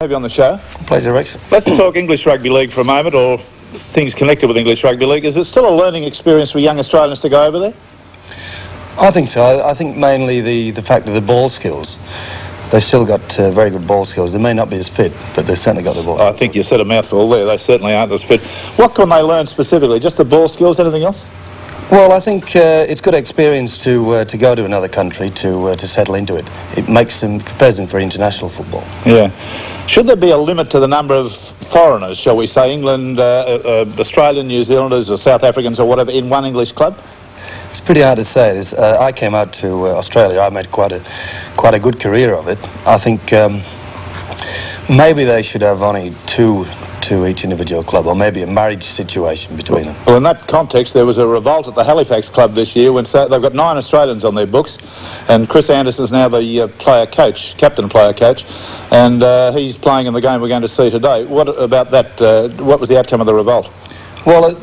Have you on the show. Pleasure, Rex. Let's talk English Rugby League for a moment, or things connected with English Rugby League. Is it still a learning experience for young Australians to go over there? I think so. I think mainly the fact of the ball skills. They've still got very good ball skills. They may not be as fit, but they've certainly got the ball skills. I think you said a mouthful there. They certainly aren't as fit. What can they learn specifically? Just the ball skills, anything else? Well, I think it's good experience to go to another country to settle into it. It prepares them for international football. Yeah. Should there be a limit to the number of foreigners, shall we say, England, Australian, New Zealanders or South Africans or whatever, in one English club? It's pretty hard to say. I came out to Australia. I made quite a good career of it. I think maybe they should have only two to each individual club, or maybe a marriage situation between them. Well, in that context, there was a revolt at the Halifax club this year when they've got 9 Australians on their books, and Chris Anderson's now the captain player coach, and he's playing in the game we're going to see today. What about that? What was the outcome of the revolt? Well,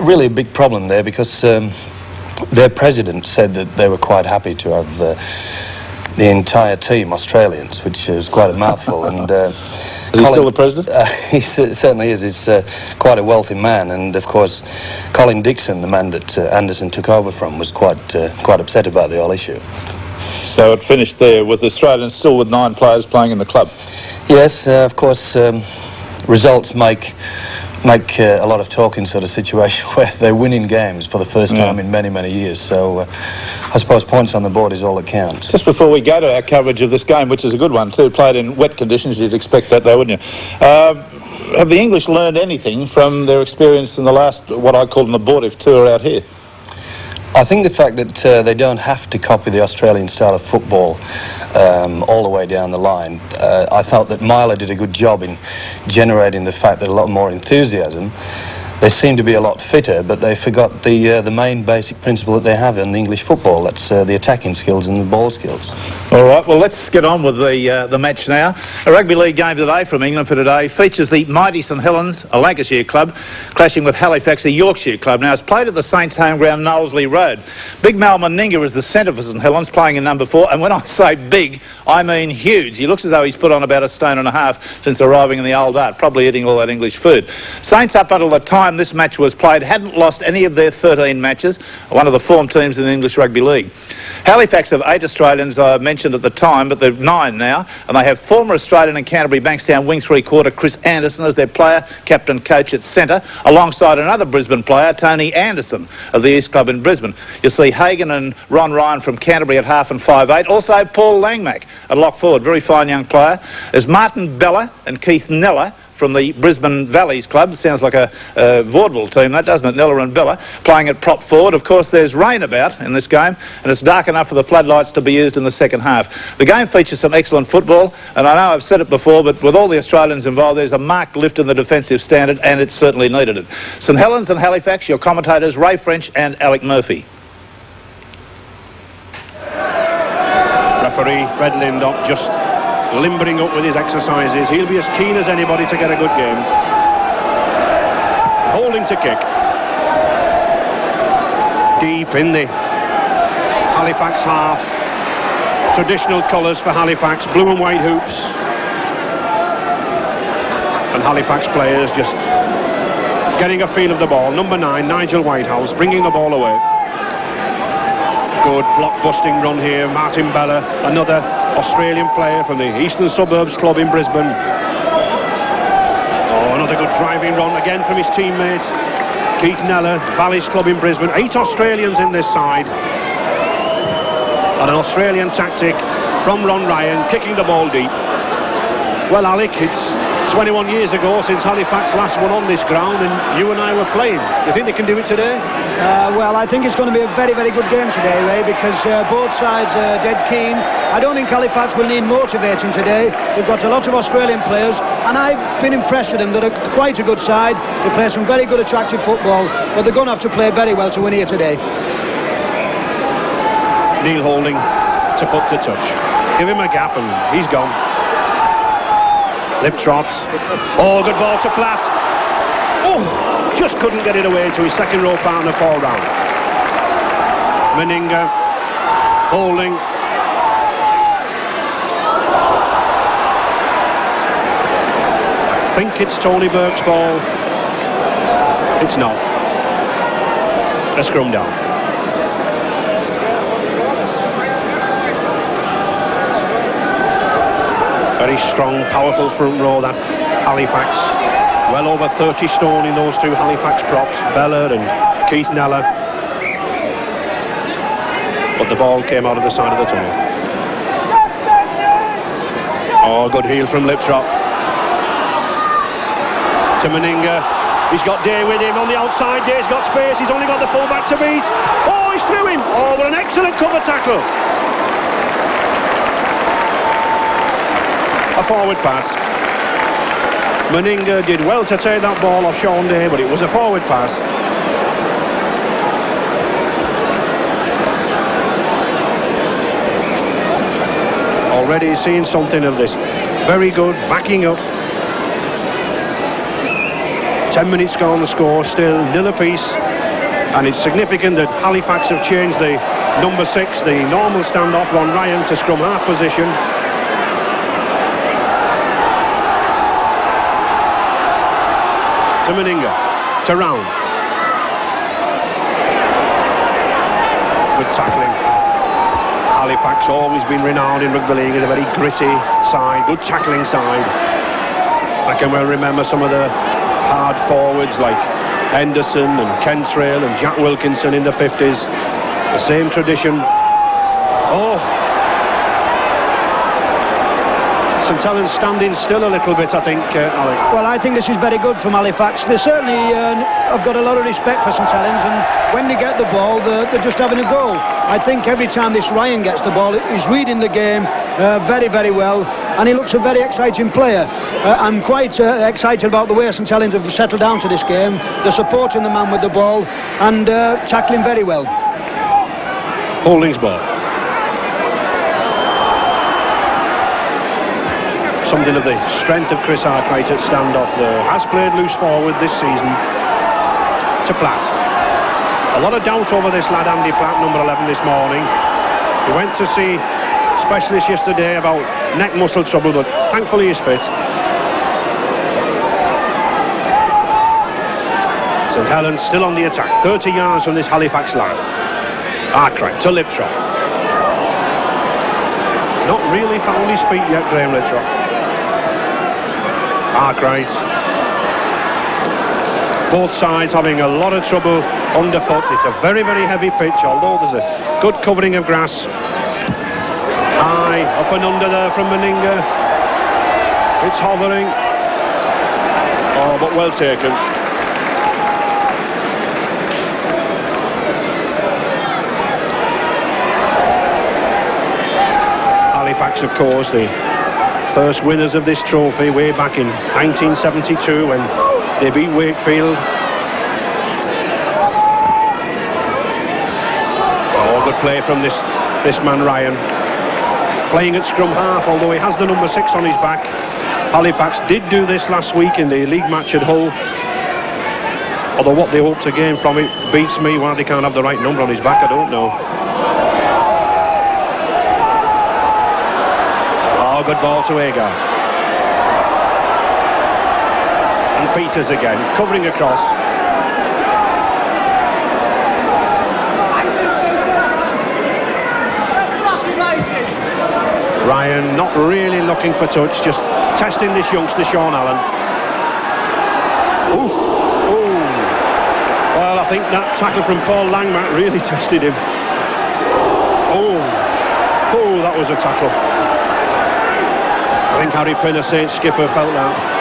really a big problem there, because their president said that they were quite happy to have the entire team Australians, which is quite a mouthful. And is he still the president? He certainly is. He's quite a wealthy man, and of course Colin Dixon, the man that Anderson took over from, was quite upset about the whole issue. So it finished there with Australians still with 9 players playing in the club. Yes, of course, results make a lot of talk in sort of situation where they're winning games for the first time in many, many years. So I suppose points on the board is all that counts. Just before we go to our coverage of this game, which is a good one too, played in wet conditions, you'd expect that though, wouldn't you? Have the English learned anything from their experience in the last, what I call an abortive tour out here? I think the fact that they don't have to copy the Australian style of football all the way down the line. I felt that Myler did a good job in generating the fact that a lot more enthusiasm. They seem to be a lot fitter, but they forgot the main basic principle that they have in English football. That's the attacking skills and the ball skills. All right, well, let's get on with the match now. A rugby league game today from England for today features the mighty St Helens, a Lancashire club, clashing with Halifax, a Yorkshire club. Now, it's played at the Saints' home ground, Knowlesley Road. Big Mal Meninga is the centre for St Helens, playing in number 4, and when I say big, I mean huge. He looks as though he's put on about 1.5 stone since arriving in the old art, probably eating all that English food. Saints, up until the time this match was played, hadn't lost any of their 13 matches, one of the form teams in the English Rugby League. Halifax have 8 Australians, I mentioned at the time, but they've 9 now, and they have former Australian and Canterbury Bankstown wing 3/4 Chris Anderson as their player, captain, coach at centre, alongside another Brisbane player, Tony Anderson of the East Club in Brisbane. You'll see Hagan and Ron Ryan from Canterbury at half and 5'8", also Paul Langmack at lock forward, very fine young player. There's Martin Bella and Keith Neller from the Brisbane Valleys Club. Sounds like a vaudeville team, that, doesn't it? Neller and Bella playing at prop forward. Of course, there's rain about in this game, and it's dark enough for the floodlights to be used in the second half. The game features some excellent football, and I know I've said it before, but with all the Australians involved, there's a marked lift in the defensive standard, and it certainly needed it. St Helens and Halifax, your commentators, Ray French and Alec Murphy. Referee Fred Lindop just limbering up with his exercises. He'll be as keen as anybody to get a good game. Holding to kick. Deep in the Halifax half. Traditional colours for Halifax, blue and white hoops. And Halifax players just getting a feel of the ball. Number 9, Nigel Whitehouse, bringing the ball away. Good block-busting run here. Martin Bella, another Australian player from the Eastern Suburbs club in Brisbane. Oh, another good driving run again from his teammates. Keith Neller, Valleys club in Brisbane. 8 Australians in this side. And an Australian tactic from Ron Ryan, kicking the ball deep. Well, Alec, it's 21 years ago since Halifax last won on this ground, and you and I were playing. You think they can do it today? Well, I think it's going to be a very, very good game today, Ray, because both sides are dead keen. I don't think Halifax will need motivating today. They've got a lot of Australian players, and I've been impressed with them. They're quite a good side. They play some very good, attractive football, but they're going to have to play very well to win here today. Neil Holding to put to touch. Give him a gap, and he's gone. Lip trots. Oh, good ball to Platt. Oh, just couldn't get it away to his second row partner, Paul Round. Meninga, Holding. think it's Tony Burke's ball. It's not. A scrum down. Very strong, powerful front row, that Halifax. Well over 30 stone in those two Halifax props, Bella and Keith Neller. But the ball came out of the side of the tunnel. Oh, good heel from Liptrop. To Meninga. He's got Day with him on the outside. Day's got space. He's only got the full-back to beat. Oh, he's through him. Oh, what an excellent cover tackle. A forward pass. Meninga did well to take that ball off Sean Day, but it was a forward pass. Already seeing something of this. Very good, backing up. 10 minutes gone, the score still nil apiece, and it's significant that Halifax have changed the number 6, the normal standoff, Ron Ryan, to scrum half position. To Meninga, to Round. Good tackling. Halifax, always been renowned in rugby league as a very gritty side, good tackling side. I can well remember some of the hard forwards like Henderson and Kentrail and Jack Wilkinson in the 50s. The same tradition. Oh! St Helens standing still a little bit, I think, Alec. Well, I think this is very good from Halifax. They certainly have got a lot of respect for St Helens, and when they get the ball, they're just having a go. I think every time this Ryan gets the ball, he's reading the game very, very well, and he looks a very exciting player. I'm quite excited about the way St Helens have settled down to this game. They're supporting the man with the ball and tackling very well. Holding's ball. Something of the strength of Chris Arkwright at standoff there. Has played loose forward this season. To Platt. A lot of doubt over this lad Andy Platt, number 11, this morning. He went to see a specialist yesterday about neck muscle trouble, but thankfully he's fit. St Helens still on the attack, 30 yards from this Halifax line. Arkwright to Liptrop. Not really found his feet yet, Graham Liptrop. Arkwright. Both sides having a lot of trouble underfoot. It's a very, very heavy pitch, although there's a good covering of grass. High, up and under there from Meninga. It's hovering. Oh, but well taken. Halifax, of course, the first winners of this trophy way back in 1972 when they beat Wakefield. Oh, good play from this man Ryan. Playing at scrum half, although he has the number 6 on his back. Halifax did do this last week in the league match at Hull. Although what they hope to gain from it beats me. Why they can't have the right number on his back, I don't know. Oh, good ball to Agar. And Peters again, covering across. Ryan not really looking for touch, just testing this youngster, Sean Allen. Ooh. Ooh. Well, I think that tackle from Paul Langmack really tested him. Oh, oh, that was a tackle. I think Harry Pinner, Saint skipper, felt that.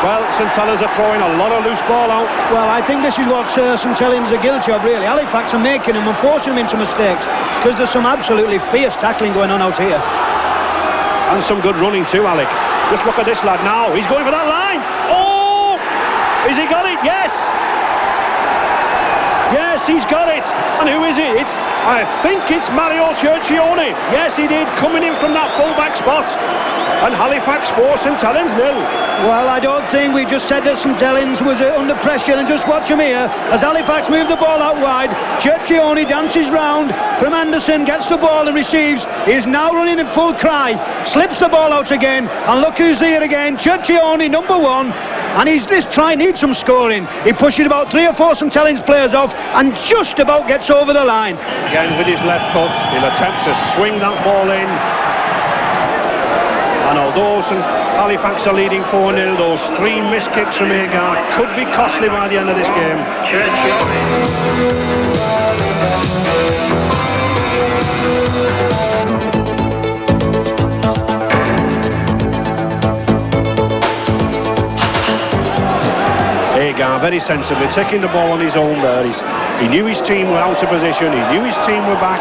Well, St Helens are throwing a lot of loose ball out. Well, I think this is what St Helens are guilty of, really. Halifax are making them and forcing them into mistakes because there's some absolutely fierce tackling going on out here. And some good running too, Alec. Just look at this lad now. He's going for that line. Oh! Has he got it? Yes! Yes, he's got it. And who is it? I think it's Mario Cercioni. Yes, he did, coming in from that full-back spot. And Halifax 4, St Helens 0. Well, I don't think we just said that St Helens was under pressure, and just watch him here as Halifax move the ball out wide. Cercioni dances round from Anderson, gets the ball and receives. He's now running in full cry, slips the ball out again, and look who's here again, Cercioni, number 1. And this try needs some scoring. He pushes about 3 or 4 St Helens players off and just about gets over the line. Again with his left foot, he'll attempt to swing that ball in. And although Halifax are leading 4-0, those 3 missed kicks from Agar could be costly by the end of this game. Agar very sensibly taking the ball on his own there. He knew his team were out of position, he knew his team were back.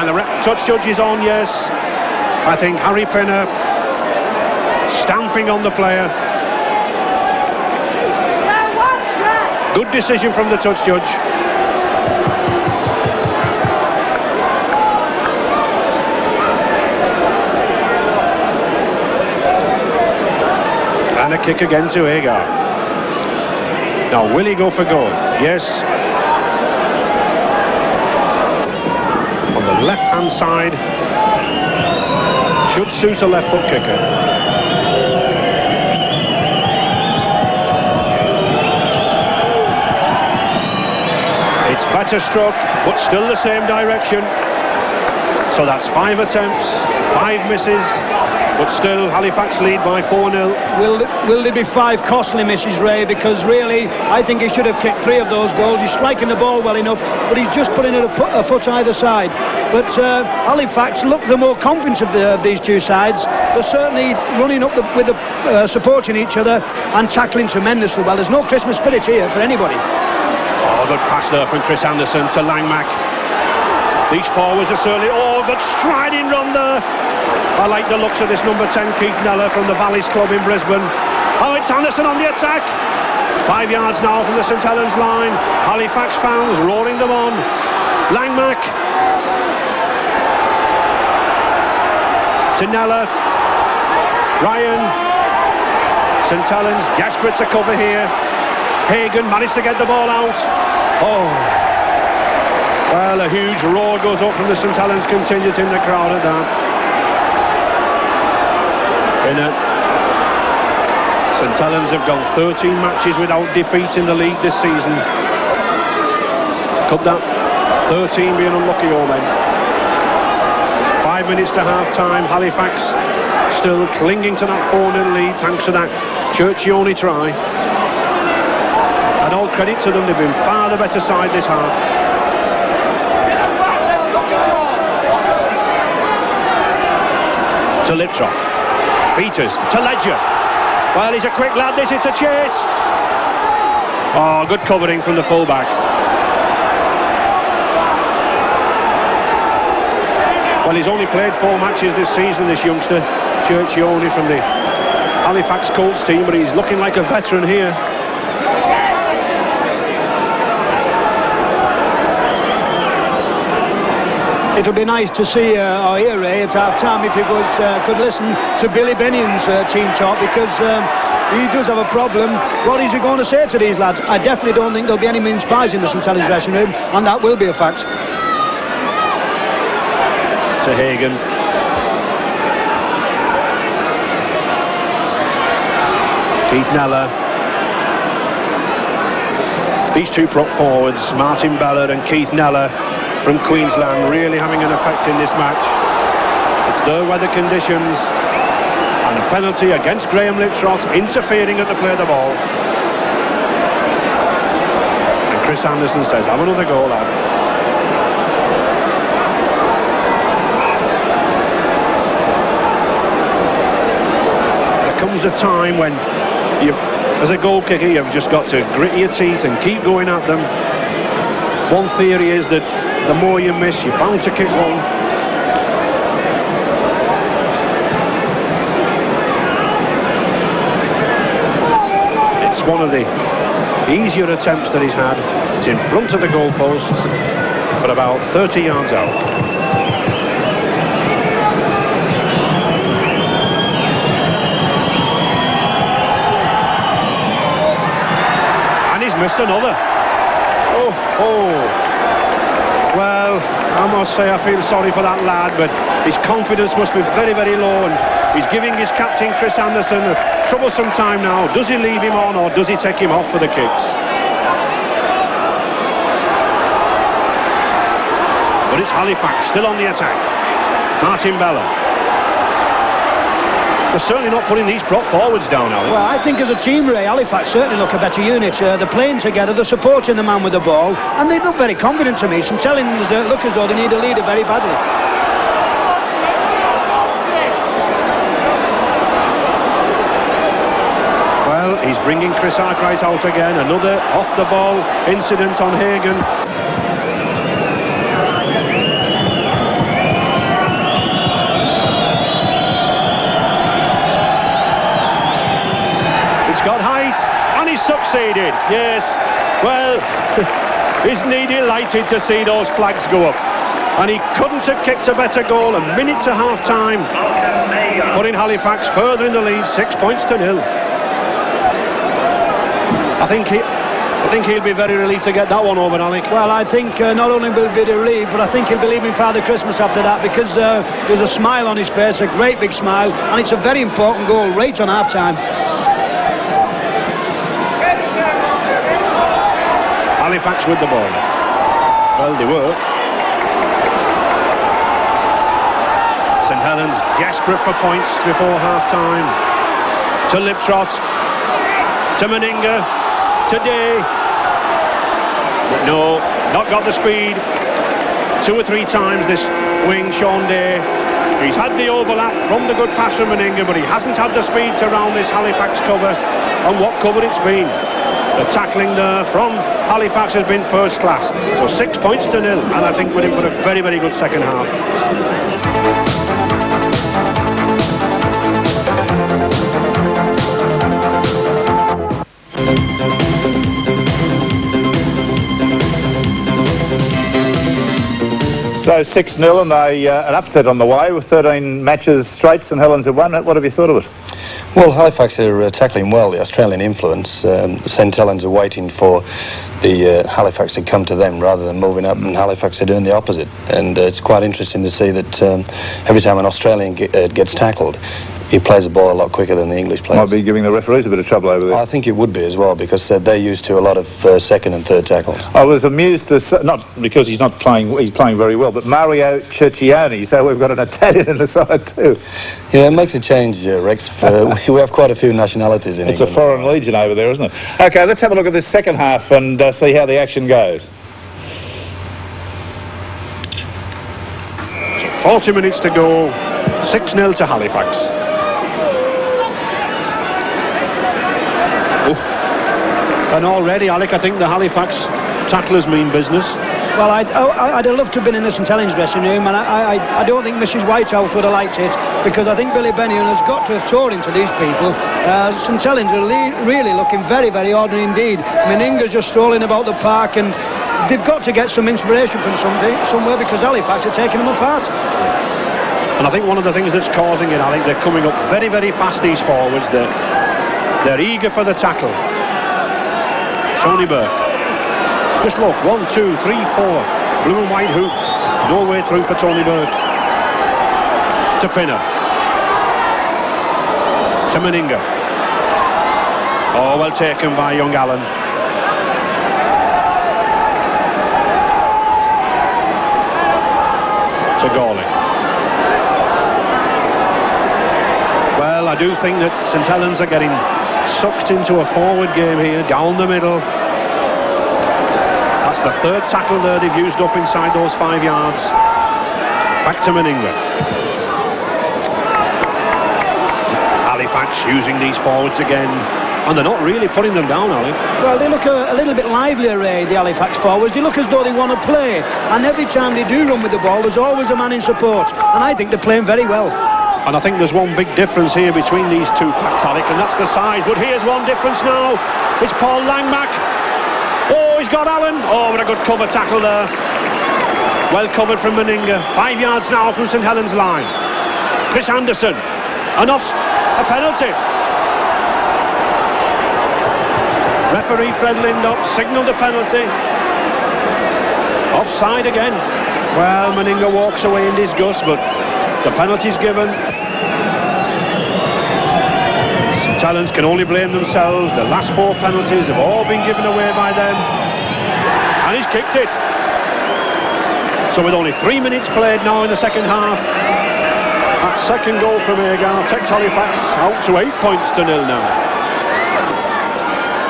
And the touch judge is on, yes. I think Harry Pinner stamping on the player. Good decision from the touch judge. And a kick again to Agar. Now will he go for goal? Yes. On the left hand side. Should suit a left foot kicker. It's better struck, but still the same direction. So that's 5 attempts, 5 misses, but still Halifax lead by 4-0. Will there be 5 costly misses, Ray? Because really, I think he should have kicked 3 of those goals. He's striking the ball well enough, but he's just putting it a foot either side. But Halifax look the more confident of these two sides. They're certainly running up supporting each other and tackling tremendously well. There's no Christmas spirit here for anybody. Oh, good pass there from Chris Anderson to Langmack. These forwards are certainly... Oh, good striding run there. I like the looks of this number 10, Keith Neller from the Valleys Club in Brisbane. Oh, it's Anderson on the attack. 5 yards now from the St Helens line. Halifax fans roaring them on. Langmack. To Neller. Ryan. St Helens desperate to cover here. Hagan managed to get the ball out. Oh. Well, a huge roar goes up from the St Helens contingent in the crowd at that. St Helens have gone 13 matches without defeat in the league this season. Could that 13 be an unlucky omen? 5 minutes to half-time. Halifax still clinging to that 4-0 lead thanks to that Cercioni try. And all credit to them, they've been far the better side this half. To Liptrop. Peters to Ledger. Well, he's a quick lad, this, it's a chase. Oh, good covering from the fullback. Well, he's only played 4 matches this season, this youngster, Cercioni from the Halifax Colts team, but he's looking like a veteran here. It'll be nice to see or hear Ray at half-time if he could listen to Billy Benion's team talk, because he does have a problem. What is he going to say to these lads? I definitely don't think there'll be any mince pies in the St Helens dressing room, and that will be a fact. To Hagan. Keith Neller. These two prop forwards, Martin Ballard and Keith Neller from Queensland, really having an effect in this match. It's their weather conditions and a penalty against Graham Liptrot, interfering at the play of the ball. And Chris Anderson says, have another go, lad. There comes a time when as a goal kicker, you've just got to grit your teeth and keep going at them. One theory is that the more you miss, you're bound to kick one. It's one of the easier attempts that he's had. It's in front of the goalpost, but about 30 yards out. And he's missed another. Well, I must say I feel sorry for that lad, but his confidence must be very, very low, and he's giving his captain Chris Anderson a troublesome time now. Does he leave him on, or does he take him off for the kicks? But it's Halifax still on the attack. Martin Bella. They're certainly not putting these prop forwards down now. Well, I think as a team, Ray, Halifax certainly look a better unit. They're playing together, they're supporting the man with the ball, and they look very confident to me. Some tellings look as though they need a leader very badly. Well, he's bringing Chris Arkwright out again. Another off-the-ball incident on Hagan. Got height, and he's succeeded. Yes, well, isn't he delighted to see those flags go up? And he couldn't have kicked a better goal. A minute to half-time, putting Halifax further in the lead, 6 points to 0. I think he'll be very relieved to get that one over, Alec. Well, I think not only will he be relieved, but I think he'll be leaving Father Christmas after that, because there's a smile on his face, a great big smile, and it's a very important goal right on half-time. Halifax with the ball. Well, they were. St Helens desperate for points before half-time. To Liptrot. To Meninga. To Day. But no, not got the speed. 2 or 3 times this wing, Sean Day. He's had the overlap from the good pass from Meninga, but he hasn't had the speed to round this Halifax cover. And what cover it's been. The tackling there from Halifax has been first class. So 6 points to 0, and I think we're in for a very, very good second half. So 6-0 and an upset on the way with 13 matches straight. St Helens have won. What have you thought of it? Well, Halifax are tackling well the Australian influence. St Helens are waiting for the Halifax to come to them rather than moving up, and Halifax are doing the opposite. And it's quite interesting to see that every time an Australian gets tackled, he plays the ball a lot quicker than the English players. Might be giving the referees a bit of trouble over there. I think it would be as well, because they're used to a lot of second and third tackles. I was amused to not because he's playing very well, but Mario Ciccione, so we've got an Italian in the side too. Yeah, it makes a change, Rex. We have quite a few nationalities in England. It's a foreign legion over there, isn't it? Okay, let's have a look at this second half and see how the action goes. 40 minutes to go, 6-0 to Halifax. And already, Alec, I think the Halifax tacklers mean business. Well, I'd have loved to have been in the St Helens dressing room, and I don't think Mrs Whitehouse would have liked it, because I think Billy Bennion has got to have tore into these people. St Helens are really looking very, very ordinary indeed. Meninga's just strolling about the park, and they've got to get some inspiration from somewhere, because Halifax are taking them apart. And I think one of the things that's causing it, Alec, they're coming up very, very fast, these forwards. They're eager for the tackle. Tony Burke. Just look, 1, 2, 3, 4. Blue and white hoops. No way through for Tony Burke. To Pinner. To Meninga. Oh, well taken by young Allen. To Gawley. Well, I do think that St Helens are getting sucked into a forward game here, down the middle. That's the third tackle there they've used up inside those 5 yards. Back to Meninga. Halifax using these forwards again, and they're not really putting them down, Alec. Well, they look a little bit livelier, Ray, the Halifax forwards. They look as though they want to play, and every time they do run with the ball, there's always a man in support, and I think they're playing very well. And I think there's one big difference here between these two packs, Alec, and that's the size. But here's one difference now. It's Paul Langmack. Oh, he's got Allen. Oh, what a good cover tackle there. Well covered from Meninga. 5 yards now from St Helens line. Chris Anderson. A penalty. Referee Fred Lindop signalled a penalty. Offside again. Well, Meninga walks away in disgust, but the penalty's given. St Helens can only blame themselves. The last 4 penalties have all been given away by them. And he's kicked it. So with only 3 minutes played now in the second half, that second goal from Agar takes Halifax out to 8 points to 0 now.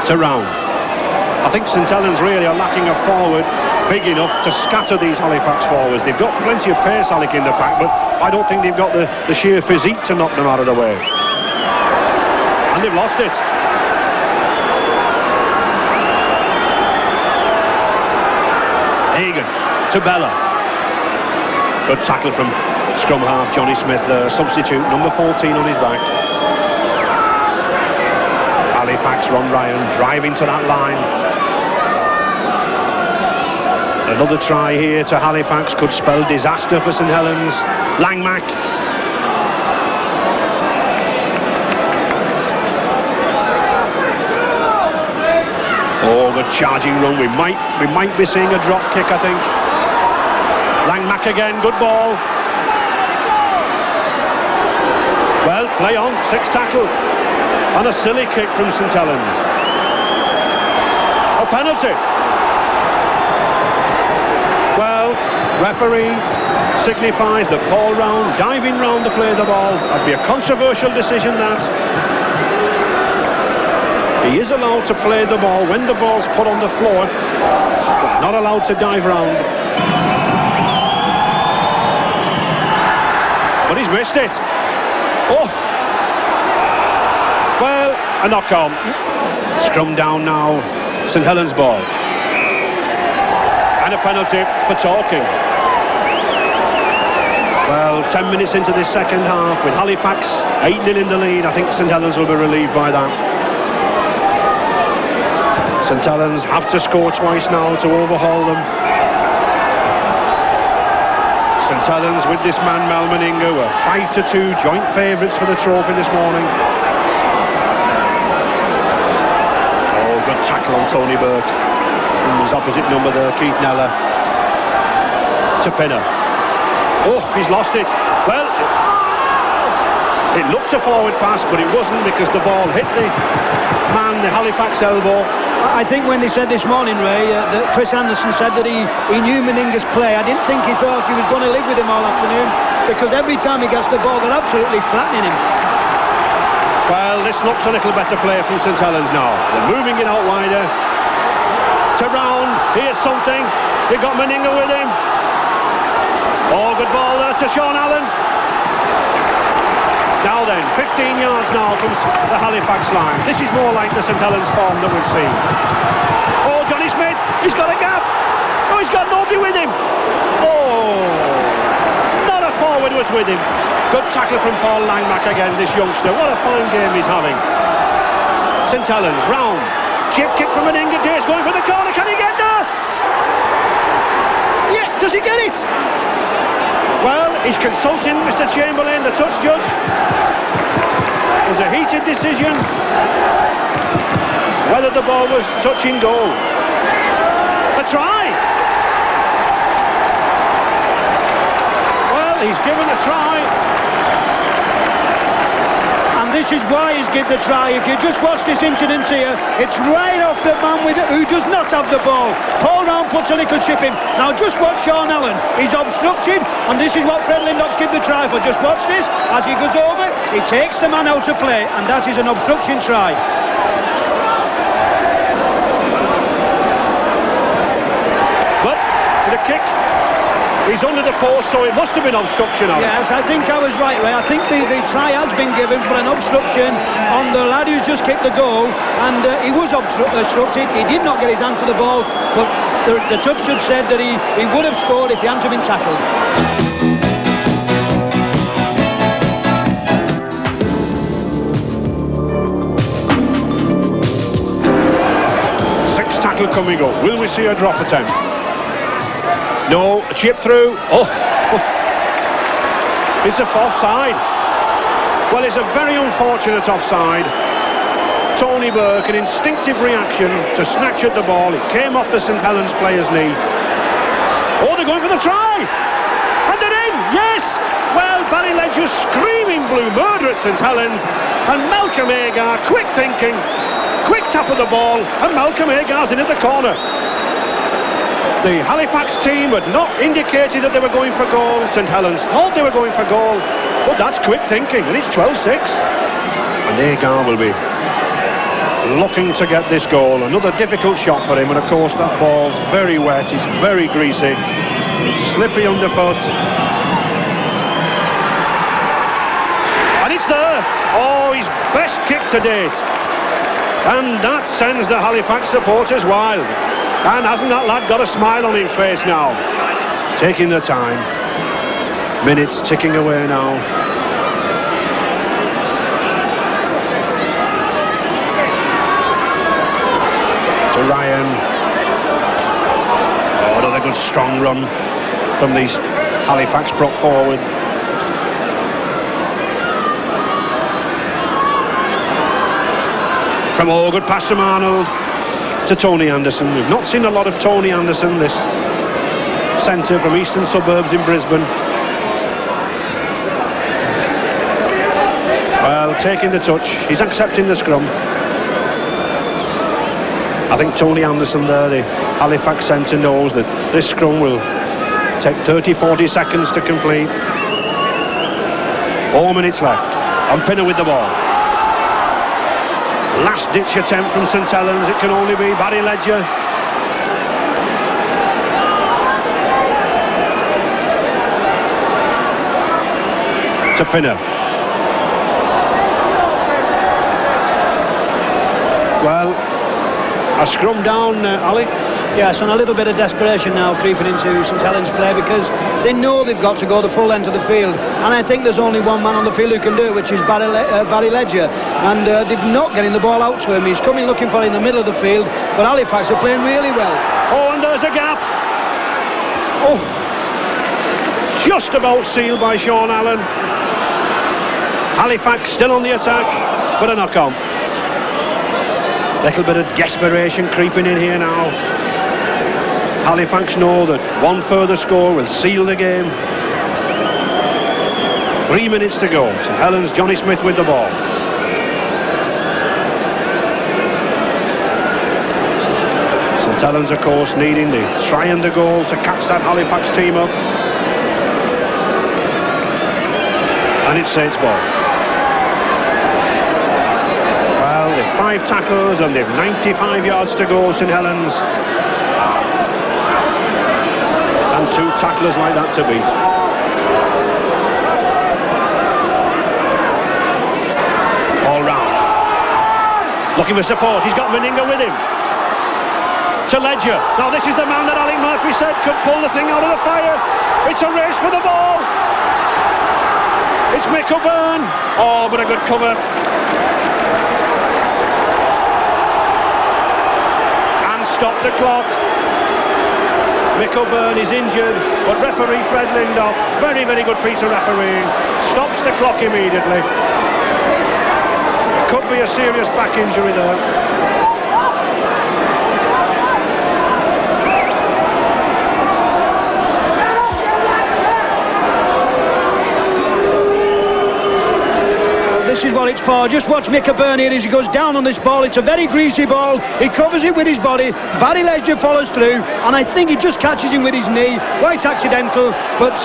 To Round. I think St Helens really are lacking a forward big enough to scatter these Halifax forwards. They've got plenty of pace, Alec, in the pack, but I don't think they've got the sheer physique to knock them out of the way. And they've lost it. Hagan to Bella. Good tackle from scrum half Johnny Smith, the substitute, number 14 on his back. Halifax, Ron Ryan driving to that line. Another try here to Halifax could spell disaster for St Helens. Langmack. Oh, good charging run. We might be seeing a drop kick, I think. Langmack again, good ball. Well, play on, 6 tackle. And a silly kick from St Helens. A penalty. Well, referee signifies that Paul Round diving round to play the ball. That'd be a controversial decision, that. He is allowed to play the ball when the ball's put on the floor, but not allowed to dive round. But he's missed it. Oh! Well, a knock-on. Scrum down now. St Helens ball. And a penalty for talking. Well, 10 minutes into this second half, with Halifax 8-0 in the lead, I think St Helens will be relieved by that. St Helens have to score twice now to overhaul them. St Helens, with this man Mal Meninga, were 5-2 joint favourites for the trophy this morning. Oh, good tackle on Tony Burke. And his opposite number there, Keith Neller. To Pinner. Oh, he's lost it. Well, it looked a forward pass, but it wasn't, because the ball hit the man, the Halifax elbow. I think when they said this morning, Ray, that Chris Anderson said that he knew Meninga's play. I didn't think he thought he was going to live with him all afternoon, because every time he gets the ball, they're absolutely flattening him. Well, this looks a little better play from St Helens now. They're moving it out wider. To Round, here's something. They've got Meninga with him. Oh, good ball there to Sean Allen. Now then, 15 yards now from the Halifax line. This is more like the St Helens form that we've seen. Oh, Johnny Smith, he's got a gap. Oh, he's got nobody with him. Oh, not a forward was with him. Good tackle from Paul Langmack again, this youngster. What a fine game he's having. St Helens, Round. Chip kick from Meninga. Dare's going for the corner. Can he get there? Yeah, does he get it? Well, he's consulting Mr Chamberlain, the touch judge. It was a heated decision whether the ball was touching goal. A try! Well, he's given a try. And this is why he's given the try. If you just watch this incident here, it's right off the man who does not have the ball. Paul Round puts a little chip in. Now just watch Sean Allen. He's obstructed, and this is what Fred Lindop's given the try for. Just watch this. As he goes over, he takes the man out to play, and that is an obstruction try. But the kick, he's under the post, so it must have been obstruction. Yes, I think I was right, Ray. I think the try has been given for an obstruction on the lad who's just kicked the goal, and he was obstructed. He did not get his hand to the ball, but the touch judge said that he would have scored if he hadn't been tackled. coming up. Will we see a drop attempt? No, a chip through. Oh, it's a offside. Well, it's a very unfortunate offside. Tony Burke, an instinctive reaction to snatch at the ball. It came off the St Helens player's knee. Oh, they're going for the try! And they're in! Yes! Well, Barry Ledger screaming blue murder at St Helens. And Malcolm Agar, quick thinking, quick tap of the ball, and Malcolm Agar's in at the corner. The Halifax team had not indicated that they were going for goal. St Helens thought they were going for goal. But that's quick thinking, and it's 12-6. And Agar will be looking to get this goal. Another difficult shot for him, and of course that ball's very wet, it's very greasy, it's slippy underfoot, and it's there. Oh, his best kick to date, and that sends the Halifax supporters wild. And hasn't that lad got a smile on his face now? Taking the time, minutes ticking away now. To Ryan. Oh, another good strong run from these Halifax prop forward. From all good pass from Arnold to Tony Anderson. We've not seen a lot of Tony Anderson, this centre from eastern suburbs in Brisbane. Well, taking the touch, he's accepting the scrum. I think Tony Anderson there, the Halifax centre, knows that this scrum will take 30-40 seconds to complete. 4 minutes left. And Pinner with the ball. Last ditch attempt from St Helens. It can only be Barry Ledger. To Pinner. Well, a scrum down, Ali. Yes, and a little bit of desperation now creeping into St Helens play, because they know they've got to go the full length of the field, and I think there's only one man on the field who can do it, which is Barry Ledger, and they're not getting the ball out to him. He's coming looking for it in the middle of the field, but Halifax are playing really well. Oh, and there's a gap. Oh, just about sealed by Sean Allen. Halifax still on the attack, but a knock-on. Little bit of desperation creeping in here now. Halifax know that one further score will seal the game. 3 minutes to go. St Helens, Johnny Smith with the ball. St Helens, of course, needing the try and the goal to catch that Halifax team up. And it's Saints' ball. Well, they've 5 tackles and they've 95 yards to go, St Helens. And 2 tacklers like that to beat. All round. Looking for support. He's got Meninga with him. To Ledger. Now this is the man that Alec Murphy said could pull the thing out of the fire. It's a race for the ball. It's Mick O'Byrne. Oh, but a good cover. And stop the clock. Mick O'Byrne is injured, but referee Fred Lindop, very, very good piece of refereeing, stops the clock immediately. Could be a serious back injury there. This is what it's for. Just watch Mick O'Byrne here as he goes down on this ball. It's a very greasy ball. He covers it with his body. Barry Ledger follows through, and I think he just catches him with his knee. Quite accidental, but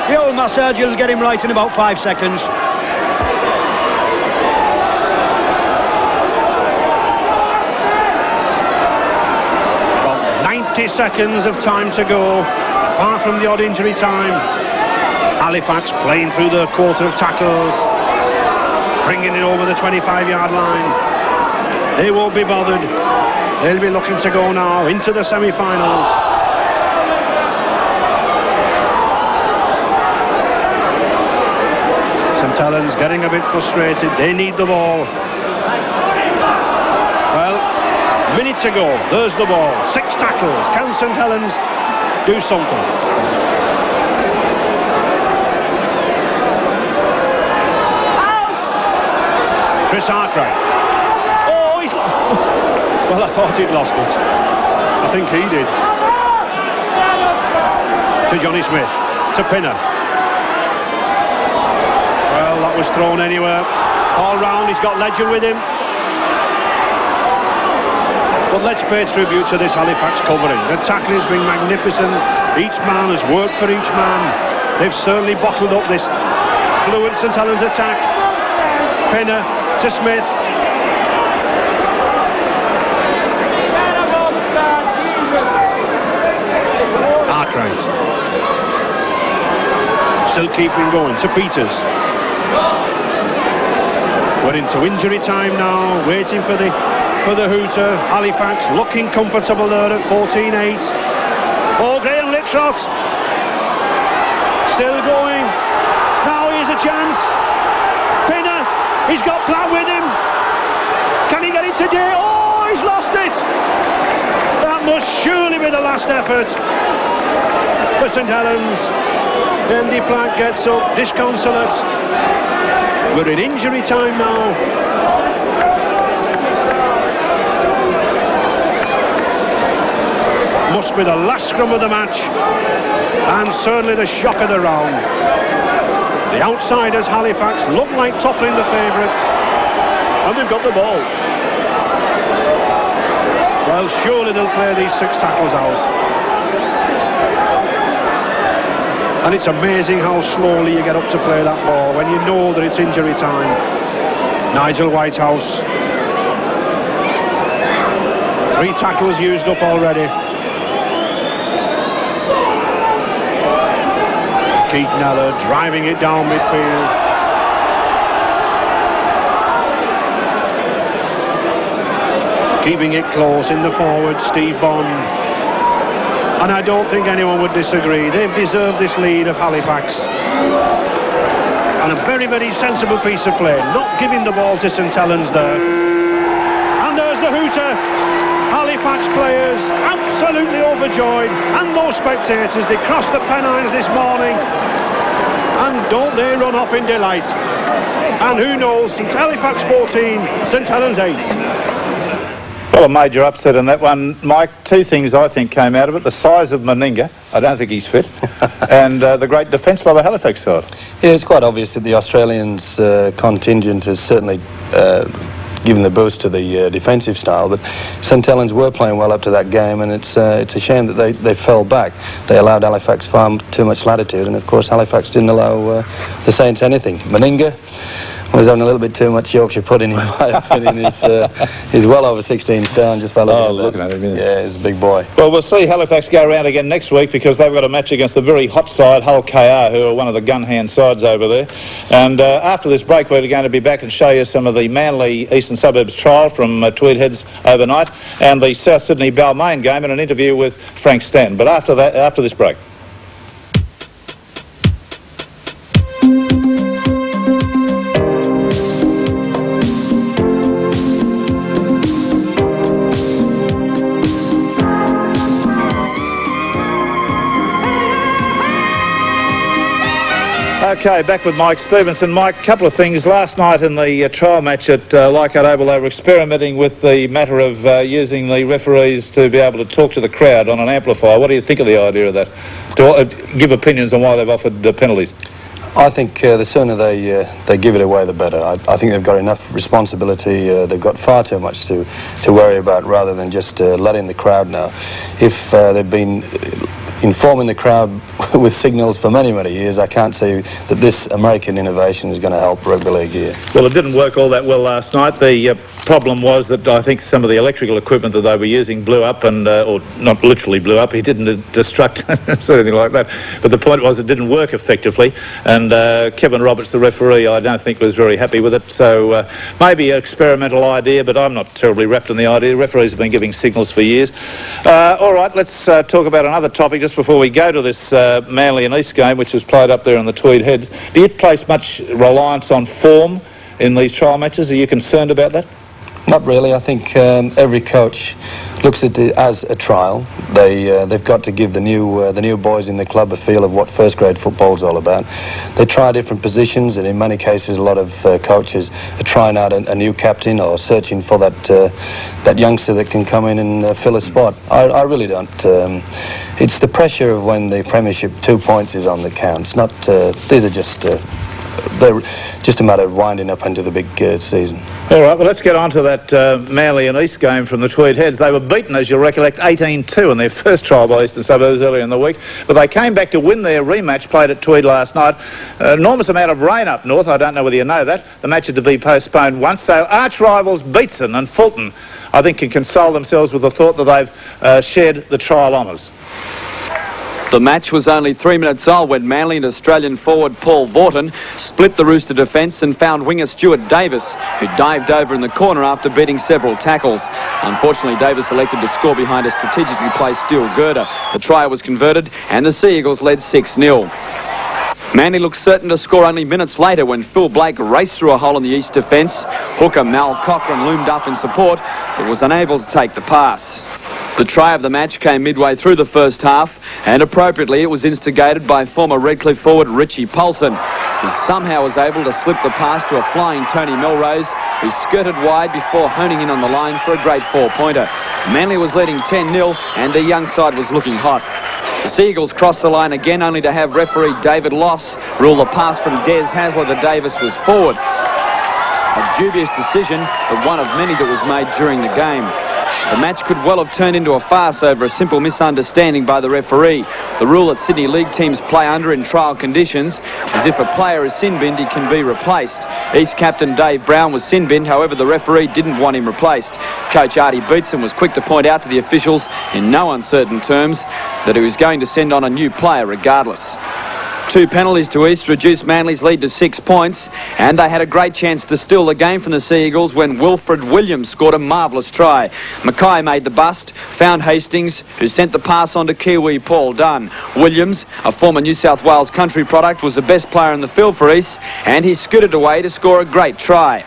the old massage will get him right in about 5 seconds. About 90 seconds of time to go, far from the odd injury time. Halifax playing through the quarter of tackles, bringing it over the 25-yard line. They won't be bothered. They'll be looking to go now into the semi-finals. St Helens getting a bit frustrated. They need the ball. Well, Minute to go. There's the ball. 6 tackles. Can St Helens do something? Chris Arkwright. Oh, he's lost. Well, I thought he'd lost it. I think he did. To Johnny Smith. To Pinner. Well, that was thrown anywhere. All round, he's got Legend with him. But let's pay tribute to this Halifax covering. The tackling has been magnificent. Each man has worked for each man. They've certainly bottled up this fluent St Helens attack. Pinner to Smith. Arkwright. Still keeping going to Peters. We're into injury time now, waiting for the hooter. Halifax looking comfortable there at 14-8. Oh, Graham Littrot still going. Now here's a chance. Pinner, he's got Platt with him. Can he get it today? Oh, he's lost it. That must surely be the last effort for St Helens. Andy Platt gets up, disconsolate. We're in injury time now. Must be the last scrum of the match, and certainly the shock of the round. The outsiders, Halifax, look like toppling the favourites, and they've got the ball. Well, surely they'll play these 6 tackles out. And it's amazing how slowly you get up to play that ball when you know that it's injury time. Nigel Whitehouse. 3 tackles used up already. Keith Neller driving it down midfield. Keeping it close in the forward, Steve Bond. And I don't think anyone would disagree. They've deserved this lead of Halifax. And a very, very sensible piece of play. Not giving the ball to St Helens there. And there's the hooter. Halifax players absolutely overjoyed. And those spectators, they crossed the Pennines this morning. And don't they run off in delight. And who knows, St Halifax 14, St Helens 8. Well, a major upset in that one, Mike. 2 things I think came out of it. The size of Meninga, I don't think he's fit, and the great defence by the Halifax side. Yeah, it's quite obvious that the Australians' contingent has certainly given the boost to the defensive style, but St Helens were playing well up to that game, and it's a shame that they fell back. They allowed Halifax far too much latitude, and of course Halifax didn't allow the Saints anything. Meninga was having a little bit too much Yorkshire pudding, in my opinion. He's well over 16 stone, just by looking at him. Yeah, he's a big boy. Well, we'll see Halifax go around again next week, because they've got a match against the very hot side, Hull KR, who are one of the gun-hand sides over there. And after this break, we're going to be back and show you some of the Manly Eastern Suburbs trial from Tweed Heads overnight, and the South Sydney Balmain game, and an interview with Frank Stanton. But after this break. Okay, back with Mike Stevenson. Mike, a couple of things. Last night in the trial match at Leichhardt Oval, they were experimenting with the matter of using the referees to be able to talk to the crowd on an amplifier. What do you think of the idea of that? To give opinions on why they've offered penalties. I think the sooner they give it away, the better. I think they've got enough responsibility. They've got far too much to worry about, rather than just letting the crowd know. If they've been informing the crowd with signals for many, many years, I can't see that this American innovation is going to help rugby league here. Well, it didn't work all that well last night. The problem was that I think some of the electrical equipment that they were using blew up, and or not literally blew up. He didn't destruct or anything like that. But the point was it didn't work effectively, and Kevin Roberts, the referee, I don't think was very happy with it. So maybe an experimental idea, but I'm not terribly wrapped in the idea. Referees have been giving signals for years. All right, let's talk about another topic just before we go to this Manly and East game, which was played up there in the Tweed Heads. Do you place much reliance on form in these trial matches? Are you concerned about that? Not really. I think every coach looks at it as a trial. They've got to give the new boys in the club a feel of what first grade football's all about. They try different positions, and in many cases a lot of coaches are trying out a new captain or searching for that youngster that can come in and fill a spot. I really don't. It's the pressure of when the Premiership 2 points is on the count. It's not. These are just. They're just a matter of winding up into the big season. All right, well, let's get on to that Manly and East game from the Tweed Heads. They were beaten, as you'll recollect, 18-2 in their first trial by Eastern Suburbs earlier in the week. But they came back to win their rematch played at Tweed last night. Enormous amount of rain up north. I don't know whether you know that. The match had to be postponed once. So arch rivals Beatson and Fulton, I think, can console themselves with the thought that they've shared the trial honours. The match was only 3 minutes old when Manly and Australian forward Paul Vaughton split the Rooster defence and found winger Stuart Davis, who dived over in the corner after beating several tackles. Unfortunately, Davis elected to score behind a strategically placed steel girder. The try was converted and the Sea Eagles led 6-0. Manly looked certain to score only minutes later when Phil Blake raced through a hole in the East defence. Hooker Mal Cochran loomed up in support but was unable to take the pass. The try of the match came midway through the first half, and appropriately it was instigated by former Redcliffe forward Richie Paulson, who somehow was able to slip the pass to a flying Tony Melrose, who skirted wide before honing in on the line for a great four-pointer. Manly was leading 10-0 and the young side was looking hot. The Sea Eagles crossed the line again, only to have referee David Loss rule the pass from Des Hasler to Davis was forward. A dubious decision, but one of many that was made during the game. The match could well have turned into a farce over a simple misunderstanding by the referee. The rule that Sydney League teams play under in trial conditions is if a player is sin-binned, he can be replaced. East captain Dave Brown was sin-binned, however the referee didn't want him replaced. Coach Artie Beetson was quick to point out to the officials in no uncertain terms that he was going to send on a new player regardless. 2 penalties to East reduced Manly's lead to 6 points, and they had a great chance to steal the game from the Sea Eagles when Wilfred Williams scored a marvellous try. Mackay made the bust, found Hastings, who sent the pass on to Kiwi Paul Dunn. Williams, a former New South Wales country product, was the best player in the field for East, and he scooted away to score a great try.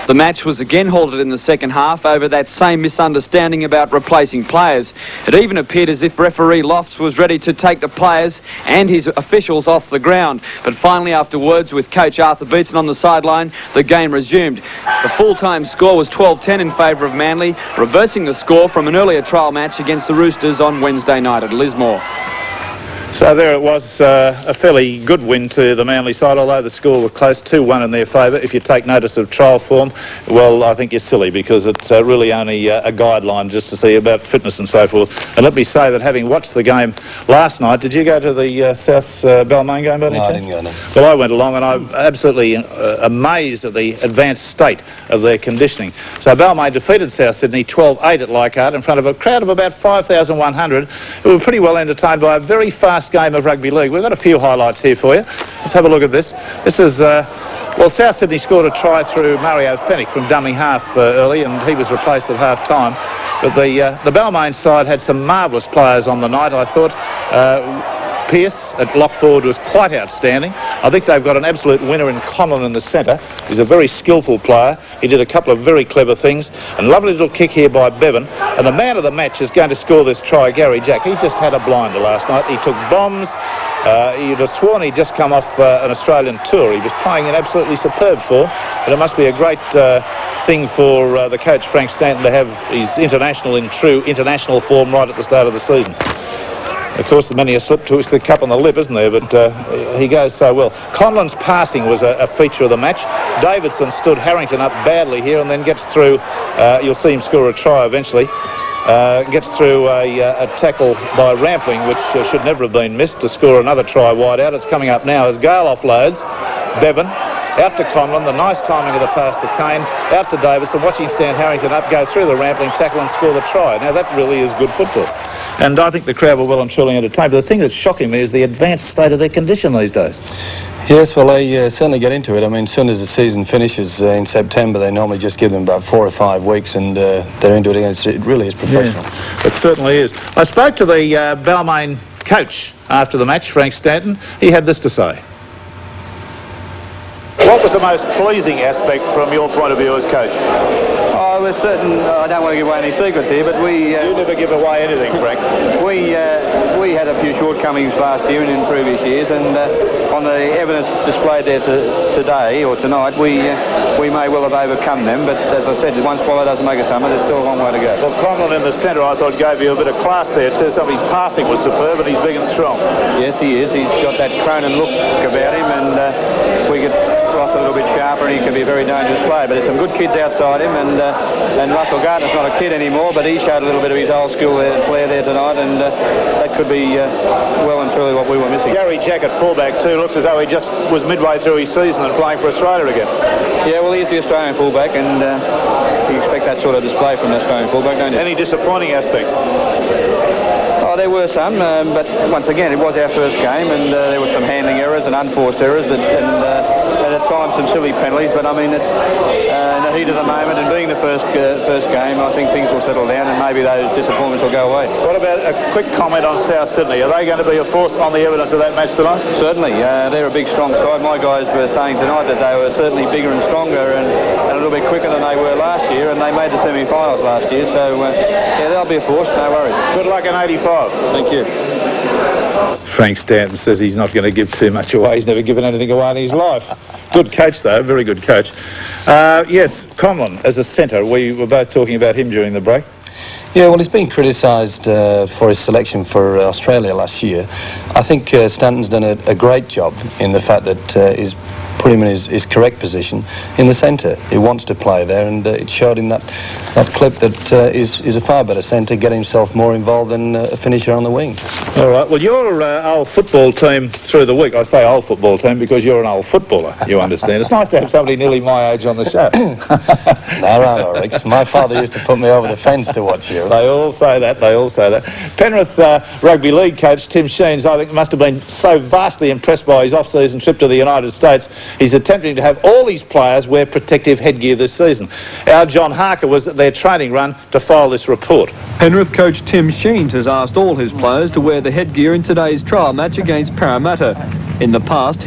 The match was again halted in the second half over that same misunderstanding about replacing players. It even appeared as if referee Lofts was ready to take the players and his officials off the ground. But finally, after words with coach Arthur Beetson on the sideline, the game resumed. The full-time score was 12-10 in favour of Manly, reversing the score from an earlier trial match against the Roosters on Wednesday night at Lismore. So there it was, a fairly good win to the Manly side, although the score was close, 2-1 in their favour. If you take notice of trial form, well, I think you're silly because it's really only a guideline just to see about fitness and so forth. And let me say that having watched the game last night, did you go to the South Balmain game by any chance? I didn't go, no. Well, I went along and I'm absolutely amazed at the advanced state of their conditioning. So Balmain defeated South Sydney 12-8 at Leichhardt in front of a crowd of about 5,100 who were pretty well entertained by a very fast game of rugby league. We've got a few highlights here for you. Let's have a look at this. This is, well, South Sydney scored a try through Mario Fennick from dummy half early, and he was replaced at half-time. But the Balmain side had some marvellous players on the night, I thought. Pearce at lock forward was quite outstanding. I think they've got an absolute winner in Conlon in the centre. He's a very skillful player. He did a couple of very clever things. And lovely little kick here by Bevan. And the man of the match is going to score this try, Gary Jack. He just had a blinder last night. He took bombs. You'd have sworn he'd just come off an Australian tour. He was playing in absolutely superb form. And it must be a great thing for the coach, Frank Stanton, to have his true international form right at the start of the season. Of course, the many a slip to the cup on the lip, isn't there? But he goes so well. Conlon's passing was a feature of the match. Davidson stood Harrington up badly here and then gets through. You'll see him score a try eventually. Gets through a tackle by Rampling, which should never have been missed, to score another try wide out. It's coming up now as Gale offloads. Bevan out to Conlon, the nice timing of the pass to Kane, out to Davidson, watching Stan Harrington up, go through the Rampling tackle and score the try. Now that really is good football. And I think the crowd were well and truly entertained. But the thing that's shocking me is the advanced state of their condition these days. Yes, well, they certainly get into it. I mean, as soon as the season finishes in September, they normally just give them about 4 or 5 weeks and they're into it again. It really is professional. Yeah, it certainly is. I spoke to the Balmain coach after the match, Frank Stanton. He had this to say. What was the most pleasing aspect from your point of view as coach? there's certain, I don't want to give away any secrets here, but we... you never give away anything, Frank. We had a few shortcomings last year and in previous years, and on the evidence displayed there today or tonight, we may well have overcome them, but as I said, one swallow doesn't make a summer. There's still a long way to go. Well, Conlon in the centre, I thought, gave you a bit of class there too. Some of his passing was superb, and he's big and strong. Yes, he is. He's got that Cronin look about him, and we could cross a little bit sharper, and he could be a very dangerous player. But there's some good kids outside him, and Russell Gardner's not a kid anymore, but he showed a little bit of his old school there, flair there tonight, and that could be well and truly what we were missing. Gary Jack at fullback too looked as though he just was midway through his season and playing for Australia again. Yeah, well, he's the Australian fullback, and you expect that sort of display from the Australian fullback, don't you? Any disappointing aspects? Oh, there were some, but once again, it was our first game, and there were some handling errors and unforced errors, and at times some silly penalties. But I mean, in the heat of the moment and being the first game, I think things will settle down, and maybe those disappointments will go away. What about a quick comment on South Sydney? Are they going to be a force on the evidence of that match tonight? Certainly, they're a big, strong side. My guys were saying tonight that they were certainly bigger and stronger and a little bit quicker than they were last year, and they made the semi-finals last year. So yeah, they'll be a force. No worries. Good luck in 85. Thank you. Frank Stanton says he's not going to give too much away. He's never given anything away in his life. Good coach, though. Very good coach. Yes, Conlon, as a centre, we were both talking about him during the break. Yeah, well, he's been criticised for his selection for Australia last year. I think Stanton's done a great job in the fact that he's put him in his correct position in the centre. He wants to play there, and it showed in that clip that is a far better centre, get himself more involved than a finisher on the wing. All right, well, your old football team through the week, I say old football team because you're an old footballer, you understand. It's nice to have somebody nearly my age on the show. No, Rex. My father used to put me over the fence to watch you. They all say that, they all say that. Penrith rugby league coach Tim Sheens, I think, must have been so vastly impressed by his off-season trip to the United States. He's attempting to have all his players wear protective headgear this season. Our John Harker was at their training run to file this report. Penrith coach Tim Sheens has asked all his players to wear the headgear in today's trial match against Parramatta. In the past,